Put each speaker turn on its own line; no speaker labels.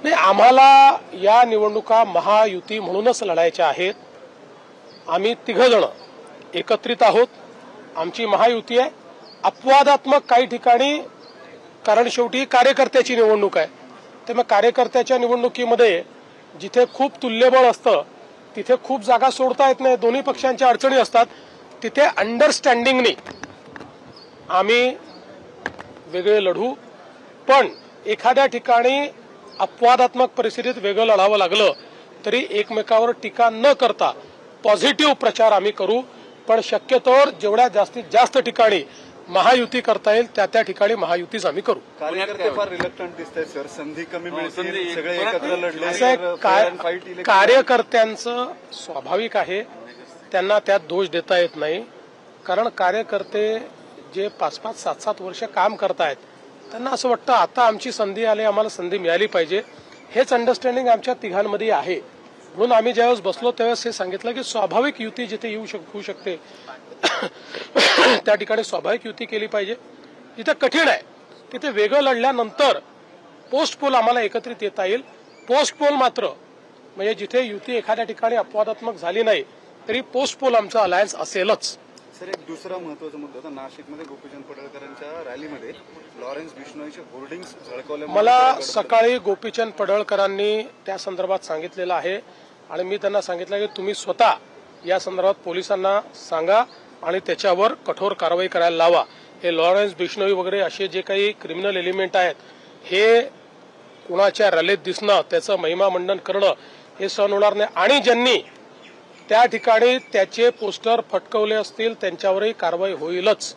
नाही, आम्हाला या निवडणुका महायुती म्हणूनच लढायच्या आहेत. आम्ही तिघजण एकत्रित आहोत. आमची महायुती आहे. अपवादात्मक काही ठिकाणी, कारण शेवटी कार्यकर्त्याची निवडणूक आहे, त्यामुळे कार्यकर्त्याच्या निवडणुकीमध्ये जिथे खूप तुल्यबळ असतं तिथे खूप जागा सोडता येत नाही, दोन्ही पक्षांच्या अडचणी असतात. तिथे अंडरस्टँडिंगने आम्ही वेगळे लढू. पण एखाद्या ठिकाणी अपवादात्मक परिस्थितीत वेगळं लढावं लागलं तरी एकमेकावर टीका न करता पॉझिटिव्ह प्रचार आम्ही करू. पण शक्यतोवर जेवढ्या जास्तीत जास्त ठिकाणी महायुती करता येईल त्या ठिकाणी महायुतीच आम्ही करू.
कार्यकर्ते फार रिलक्टंट दिसतात सर, संधी कमी मिळतील, सगळे एकत्र लढले.
कार्यकर्त्यांचं स्वाभाविक आहे, त्यांना त्यात दोष देता येत नाही. कारण कार्यकर्ते जे 5-5, 7-7 वर्ष काम करतायत त्यांना असं वाटतं आता आमची संधी आली, आम्हाला संधी मिळाली पाहिजे. हेच अंडरस्टँडिंग आमच्या तिघांमध्ये आहे. म्हणून आम्ही ज्यावेळेस बसलो त्यावेळेस हे सांगितलं की स्वाभाविक युती जिथे होऊ शकते त्या ठिकाणी स्वाभाविक युती केली पाहिजे. जिथे कठीण आहे तिथे वेगळं लढल्यानंतर पोस्ट पोल आम्हाला एकत्रित येता येईल. पोस्ट पोल मात्र म्हणजे जिथे युती एखाद्या ठिकाणी अपवादात्मक झाली नाही तरी पोस्ट पोल आमचा अलायन्स असेलच.
सर, एक दुसरा महत्वाचा मुद्दा होता नाशिकमध्ये गोपीचंद पडळकरांच्या रॅलीमध्ये लॉरेन्स बिश्नोईचे होर्डिंग्स झळकवले.
मला सकाळी गोपीचंद पडळकरांनी त्या संदर्भात सांगितलेलं आहे आणि मी त्यांना सांगितलं की तुम्ही स्वतः या संदर्भात पोलिसांना सांगा आणि त्याच्यावर कठोर कारवाई करायला लावा. हे लॉरेन्स बिश्नोई वगैरे असे जे काही क्रिमिनल एलिमेंट आहेत हे कुणाच्या रॅलीत दिसणं, त्याचं महिमा मंडन करणं हे सहन होणार नाही. आणि ज्यांनी त्या ठिकाणी त्याचे पोस्टर फटकवले असतील त्यांच्यावरही कारवाई होईलच.